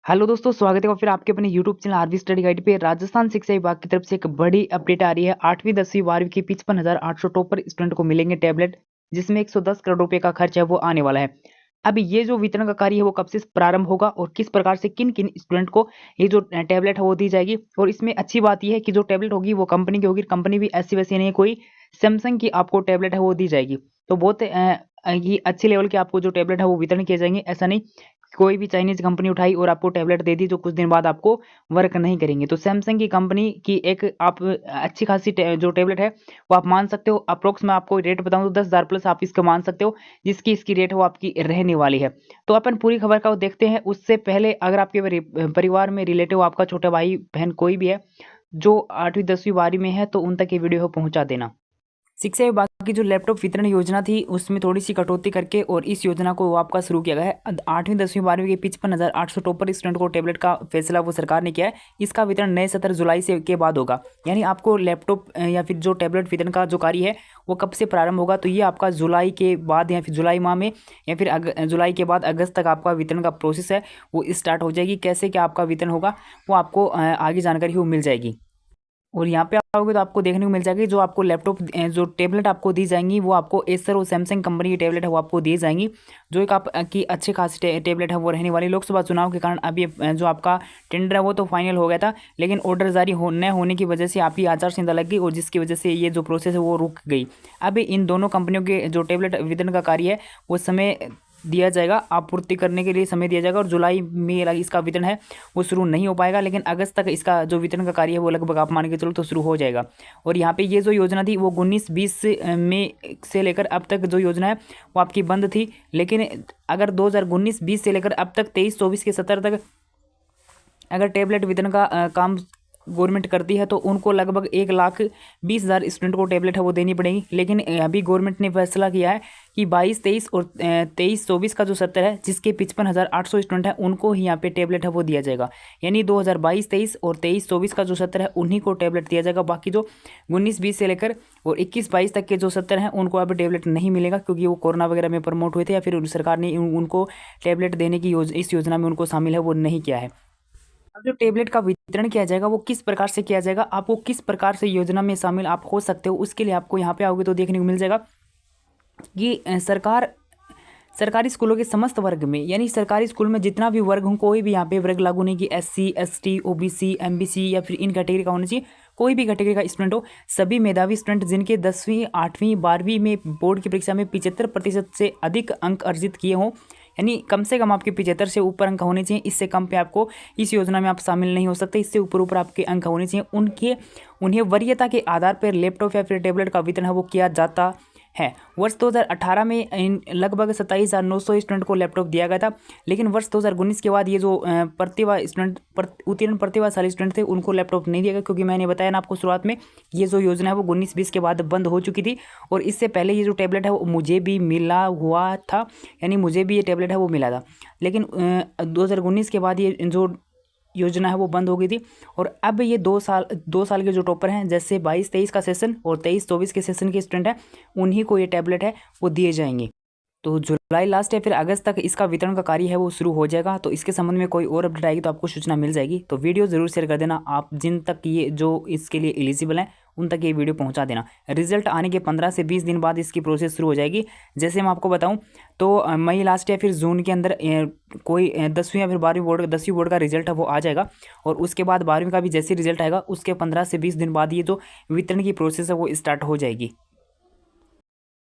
Hello दोस्तों, स्वागत है और फिर आपके अपने YouTube channel RV study guide पे। राजस्थान शिक्षा विभाग की तरफ से एक बड़ी अपडेट आ रही है। 8वीं 10वीं 12वीं के 55,800 टॉपर स्टूडेंट को मिलेंगे टैबलेट, जिसमें 110 करोड़ रुपए का खर्च है वो आने वाला है। अब ये जो वितरण का कार्य है वो कब से प्रारंभ होगा और किस प्रकार से किन किन स्टूडेंट को ये जो टैबलेट है वो दी जाएगी। और इसमें अच्छी बात यह है कि जो टैबलेट होगी वो कंपनी की होगी। कंपनी भी ऐसी वैसी नहीं, कोई सैमसंग की आपको टैबलेट है वो दी जाएगी। तो बहुत ये अच्छे लेवल के आपको जो टैबलेट है वो वितरण किए जाएंगे। ऐसा नहीं कोई भी चाइनीज कंपनी उठाई और आपको टैबलेट दे दी जो कुछ दिन बाद आपको वर्क नहीं करेंगे। तो सैमसंग की कंपनी की एक आप अच्छी खासी जो टैबलेट है वो आप मान सकते हो। अप्रोक्स मैं आपको रेट बताऊं तो 10,000 प्लस आप इसको मान सकते हो, जिसकी इसकी रेट है वो आपकी रहने वाली है। तो अपन पूरी खबर का वो देखते हैं। उससे पहले अगर आपके परिवार में रिलेटिव आपका छोटा भाई बहन कोई भी है जो 8वीं 10वीं 12वीं में है तो उन तक ये वीडियो पहुंचा देना। शिक्षा विभाग की जो लैपटॉप वितरण योजना थी उसमें थोड़ी सी कटौती करके और इस योजना को आपका शुरू किया गया है। 8वीं 10वीं 12वीं के 55,800 टॉपर स्टूडेंट को टैबलेट का फैसला वो सरकार ने किया है। इसका वितरण नए सत्र जुलाई से के बाद होगा। यानी आपको लैपटॉप या फिर जो टैबलेट वितरण का जो कार्य है वो कब से प्रारंभ होगा, तो ये आपका जुलाई के बाद या फिर जुलाई माह में या फिर जुलाई के बाद अगस्त तक आपका वितरण का प्रोसेस है वो स्टार्ट हो जाएगी। कैसे क्या आपका वितरण होगा वो आपको आगे जानकारी वो मिल जाएगी। और यहाँ पे आओगे तो आपको देखने को मिल जाएगी जो आपको लैपटॉप जो टैबलेट आपको दी जाएंगी वो आपको एसर और सैमसंग कंपनी की टैबलेट है वो आपको दी जाएंगी। जो एक आप की अच्छे खासी टैबलेट है वो रहने वाली। लोकसभा चुनाव के कारण अभी जो आपका टेंडर है वो तो फाइनल हो गया था, लेकिन ऑर्डर जारी न होने की वजह से आपकी आचार संहिता लग गई और जिसकी वजह से ये जो प्रोसेस है वो रुक गई। अभी इन दोनों कंपनियों के जो टैबलेट वितरण का कार्य है वो समय दिया जाएगा, आपूर्ति करने के लिए समय दिया जाएगा। और जुलाई में इसका वितरण है वो शुरू नहीं हो पाएगा, लेकिन अगस्त तक इसका जो वितरण का कार्य है वो लगभग आप मान के चलो तो शुरू हो जाएगा। और यहाँ पे ये जो योजना थी वो 19-20 में से लेकर अब तक जो योजना है वो आपकी बंद थी। लेकिन अगर 2019-20 से लेकर अब तक 23-24 के सत्र तक अगर टैबलेट वितरण का काम गवर्नमेंट करती है तो उनको लगभग 1,20,000 स्टूडेंट को टैबलेट है वो देनी पड़ेगी। लेकिन अभी गवर्नमेंट ने फैसला किया है कि 22-23 और 23-24 का जो सत्र है जिसके 55,800 स्टूडेंट हैं उनको ही यहाँ पे टैबलेट है वो दिया जाएगा। यानी 2022-23 और 23-24 का जो सत्र है उन्हीं को टैबलेट दिया जाएगा। बाकी जो 19-20 से लेकर और 21-22 तक के जो सत्र हैं उनको अब टैबलेट नहीं मिलेगा, क्योंकि वो कोरोना वगैरह में प्रमोट हुए थे या फिर सरकार ने उनको टैबलेट देने की इस योजना में उनको शामिल है वो नहीं किया है। अब जो टेबलेट का वितरण किया जाएगा वो किस प्रकार से किया जाएगा, आपको किस प्रकार से योजना में शामिल आप हो सकते हो, उसके लिए आपको यहाँ पे आओगे तो देखने को मिल जाएगा कि सरकारी स्कूलों के समस्त वर्ग में, यानी सरकारी स्कूल में जितना भी वर्ग हो, कोई भी यहाँ पे वर्ग लागू नहीं कि SC ST OBC MBC या फिर इन कैटेगरी का होना चाहिए। कोई भी कैटेगरी का स्टूडेंट हो, सभी मेधावी स्टूडेंट जिनके 10वीं 8वीं 12वीं में बोर्ड की परीक्षा में 75% से अधिक अंक अर्जित किए हों, यानी कम से कम आपके 75 से ऊपर अंक होने चाहिए। इससे कम पे आपको इस योजना में आप शामिल नहीं हो सकते। इससे ऊपर ऊपर आपके अंक होने चाहिए। उन्हें वरीयता के आधार पर लैपटॉप या फिर टैबलेट का वितरण है वो किया जाता है। वर्ष 2018 में लगभग 27,900 स्टूडेंट को लैपटॉप दिया गया था। लेकिन वर्ष 2019 के बाद ये जो प्रतिभा स्टूडेंट उत्तीर्ण प्रतिभाशाली स्टूडेंट थे उनको लैपटॉप नहीं दिया गया, क्योंकि मैंने बताया ना आपको शुरुआत में ये जो योजना है वो 19-20 के बाद बंद हो चुकी थी। और इससे पहले ये जो टैबलेट है वो मुझे भी मिला हुआ था, यानी मुझे भी ये टैबलेट है वो मिला था। लेकिन 2019 के बाद ये जो योजना है वो बंद हो गई थी। और अब ये 2 साल के जो टॉपर हैं, जैसे 22-23 का सेशन और 23-24 के सेशन के स्टूडेंट हैं, उन्हीं को ये टैबलेट है वो दिए जाएंगे। तो जुलाई लास्ट या फिर अगस्त तक इसका वितरण का कार्य है वो शुरू हो जाएगा। तो इसके संबंध में कोई और अपडेट आएगी तो आपको सूचना मिल जाएगी। तो वीडियो ज़रूर शेयर कर देना, आप जिन तक ये जो इसके लिए एलिजिबल हैं उन तक ये वीडियो पहुंचा देना। रिजल्ट आने के 15 से 20 दिन बाद इसकी प्रोसेस शुरू हो जाएगी। जैसे मैं आपको बताऊं तो मई लास्ट या फिर जून के अंदर कोई 10वीं या फिर 12वीं बोर्ड 10वीं बोर्ड का रिजल्ट है वो आ जाएगा। और उसके बाद 12वीं का भी जैसे रिजल्ट आएगा उसके 15 से 20 दिन बाद ये जो वितरण की प्रोसेस है वो स्टार्ट हो जाएगी।